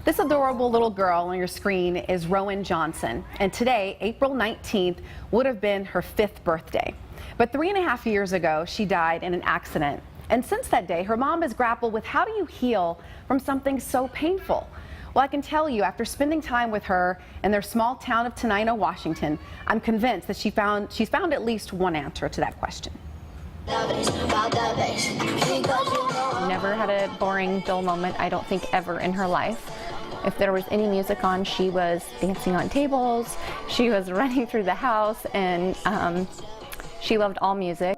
This adorable little girl on your screen is Rowan Johnson, and today, April 19th, would have been her 5th birthday. But 3.5 years ago, she died in an accident. And since that day, her mom has grappled with how do you heal from something so painful? Well, I can tell you, after spending time with her in their small town of Tenino, Washington, I'm convinced that she's found at least one answer to that question. Never had a boring, dull moment, I don't think, ever in her life. If there was any music on, she was dancing on tables, she was running through the house, and she loved all music.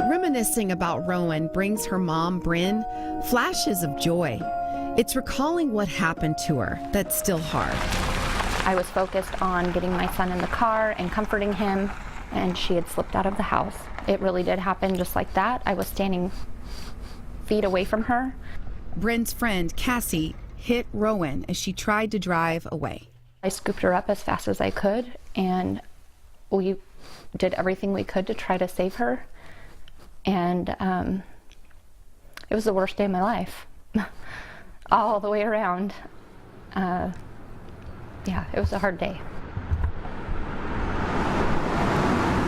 Reminiscing about Rowan brings her mom, Bryn, flashes of joy. It's recalling what happened to her that's still hard. I was focused on getting my son in the car and comforting him, and she had slipped out of the house. It really did happen just like that. I was standing feet away from her. Bryn's friend, Cassie, hit Rowan as she tried to drive away. I scooped her up as fast as I could, and we did everything we could to try to save her. And it was the worst day of my life, all the way around. Yeah, it was a hard day.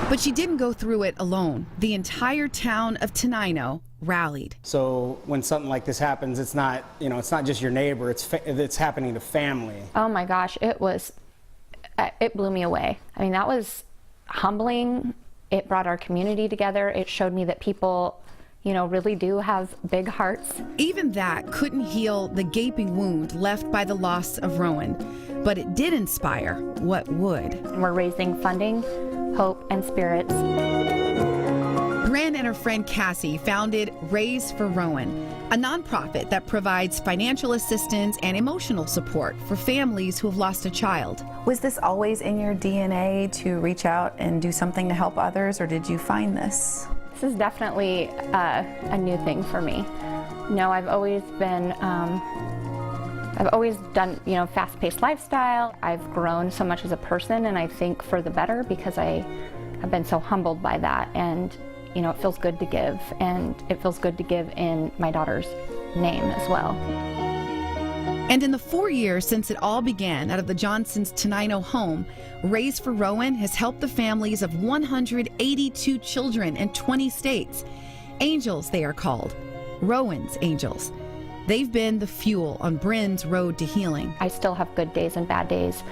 But she didn't go through it alone. The entire town of Tenino rallied. So when something like this happens, it's not, it's not just your neighbor, it's happening to family. Oh my gosh, it blew me away. I mean, that was humbling. It brought our community together. It showed me that people, really do have big hearts. Even that couldn't heal the gaping wound left by the loss of Rowan, but it did inspire what would. And we're raising funding, hope, and spirits. Bryn and her friend Cassie founded Raise for Rowan, a nonprofit that provides financial assistance and emotional support for families who have lost a child. Was this always in your DNA to reach out and do something to help others, or did you find this? This is definitely a new thing for me. No, I've always been, I've always done, fast-paced lifestyle. I've grown so much as a person, and I think for the better, because I have been so humbled by that. And it feels good to give, and it feels good to give in my daughter's name as well. And in the 4 years since it all began out of the Johnsons' Tenino home, Raise for Rowan has helped the families of 182 children in 20 states. Angels, they are called. Rowan's Angels. They've been the fuel on Bryn's road to healing. I still have good days and bad days.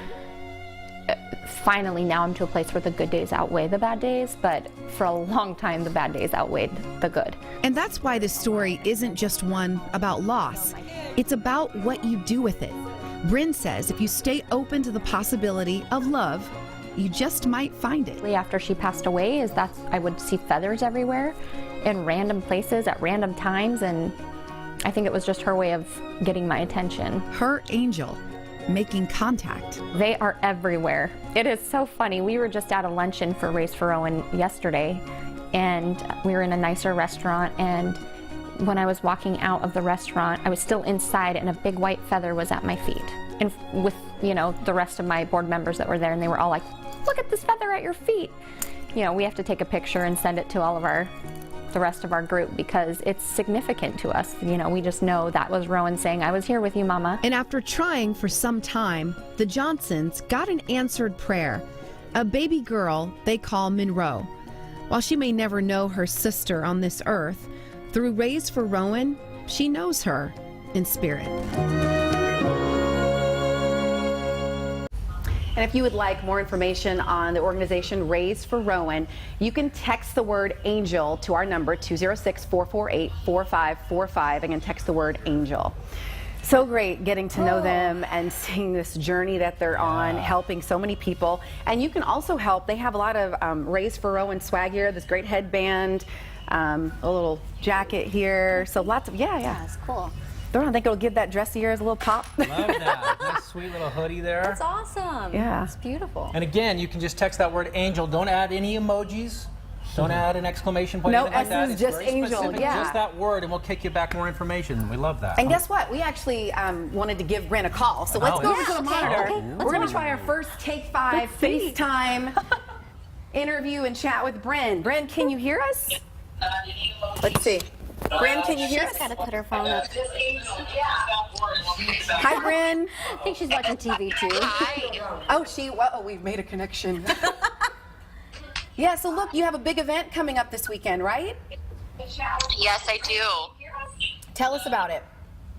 Finally, now I'm to a place where the good days outweigh the bad days, but for a long time, the bad days outweighed the good. And that's why this story isn't just one about loss. It's about what you do with it. Bryn says if you stay open to the possibility of love, you just might find it. After she passed away, I would see feathers everywhere in random places at random times, and I think it was just her way of getting my attention. Her angel making contact. They are everywhere. It is so funny. We were just at a luncheon for Raise for Rowan yesterday, and we were in a nicer restaurant, and when I was walking out of the restaurant, I was still inside, and a big white feather was at my feet. And with, the rest of my board members that were there, and they were all like, "Look at this feather at your feet." We have to take a picture and send it to the rest of our group, because it's significant to us. We just know that was Rowan saying, "I was here with you, Mama." And after trying for some time, the Johnsons got an answered prayer. A baby girl they call Monroe. While she may never know her sister on this earth, through Raise for Rowan, she knows her in spirit. And if you would like more information on the organization Raise for Rowan, you can text the word ANGEL to our number 206-448-4545. Again, text the word ANGEL. So great getting to know them and seeing this journey that they're on, helping so many people. And you can also help. They have a lot of Raise for Rowan swag here, this great headband, a little jacket here. So lots of, yeah. It's cool. I think it'll give that dress of yours a little pop. Love that. Nice sweet little hoodie there. That's awesome. Yeah. It's beautiful. And again, you can just text that word ANGEL. Don't add any emojis. Don't add an exclamation point. No, anything like that. S's, It's just very ANGEL, specific, yeah. Just that word, and we'll kick you back more information. We love that. And guess what? We actually wanted to give Bryn a call. So let's go over to the monitor. Okay, We're going to try our first Take 5 FaceTime interview and chat with Bryn. Bryn, can you hear us? Let's see. Bryn, can you hear She's us? got to put her phone up. Hi, Bryn. I think she's watching TV too. Oh, we've made a connection. Yeah, so look, you have a big event coming up this weekend, right? Yes, I do. Tell us about it.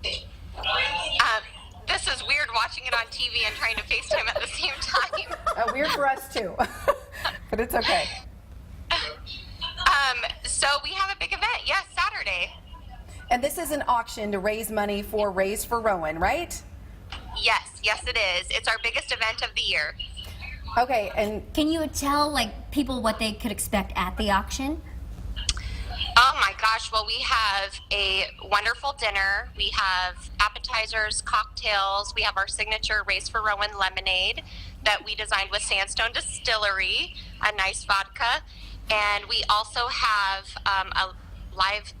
This is weird watching it on TV and trying to FaceTime at the same time. Weird for us too, but it's okay. So we have a big event, yes, Saturday. And this is an auction to raise money for Raise for Rowan, right? Yes, it is. It's our biggest event of the year. Okay, and Can you tell people what they could expect at the auction? Oh my gosh, well, we have a wonderful dinner. We have appetizers, cocktails. We have our signature Raise for Rowan lemonade that we designed with Sandstone Distillery, a nice vodka. And we also have a live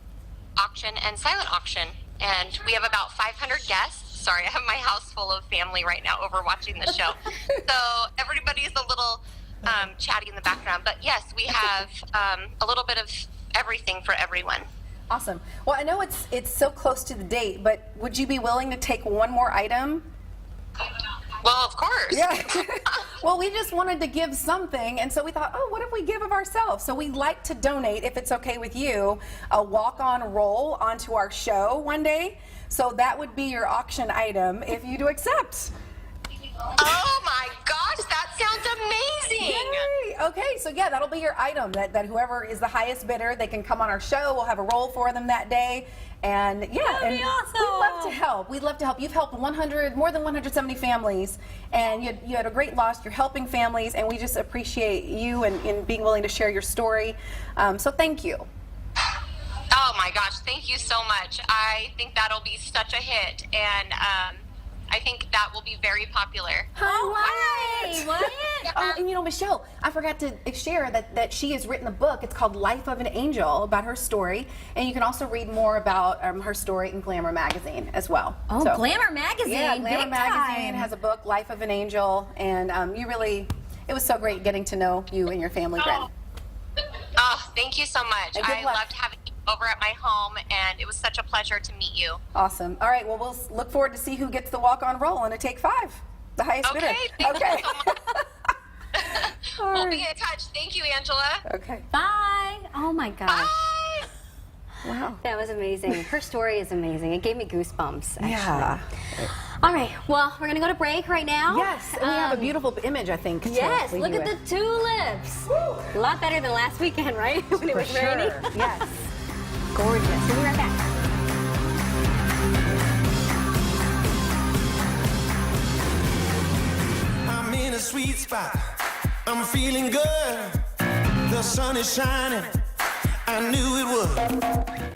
auction and silent auction. And we have about 500 guests. Sorry, I have my house full of family right now over watching the show. So everybody's a little chatty in the background. But yes, we have a little bit of everything for everyone. awesome. Well, I know it's so close to the date, but would you be willing to take one more item? Well, of course. Yeah. Well, we just wanted to give something, and so we thought, oh, what if we give of ourselves? So we'd like to donate, if it's okay with you, a walk-on roll onto our show one day. So that would be your auction item if you do accept. Oh my gosh, that sounds amazing. Yay! Okay, so yeah, that'll be your item. That whoever is the highest bidder, they can come on our show. We'll have a roll for them that day. And yeah, That'd be awesome. we'd love to help. We'd love to help. You've helped more than 170 families, and you had a great loss. You're helping families, and we just appreciate you and being willing to share your story. So thank you. Oh my gosh, thank you so much. I think that'll be such a hit, and I think that will be very popular. What? Oh, and Michelle, I forgot to share that she has written a book. It's called Life of an Angel, about her story. And you can also read more about her story in Glamour Magazine as well. Oh, So- Glamour Magazine. Yeah, Glamour big Magazine time. has a book, Life of an Angel. And it was so great getting to know you and your family, Bryn. Oh, thank you so much. And good I luck. loved having you over at my home, and it was such a pleasure to meet you. Awesome. All right, well, we'll look forward to see who gets the walk-on roll in a Take 5. The highest Okay, bidder. thank Okay. you so much. We'll be in touch. Thank you, Angela. Okay. Bye. Oh my gosh. Bye. Wow. That was amazing. Her story is amazing. It gave me goosebumps, actually. Yeah. All right, well, we're going to go to break right now. Yes, and we have a beautiful image, I think. to Yes, leave look you at with. the tulips. A lot better than last weekend, right? When it For was raining. sure. Yes. Gorgeous. We'll be right back. I'm in a sweet spot. I'm feeling good. The sun is shining. I knew it would.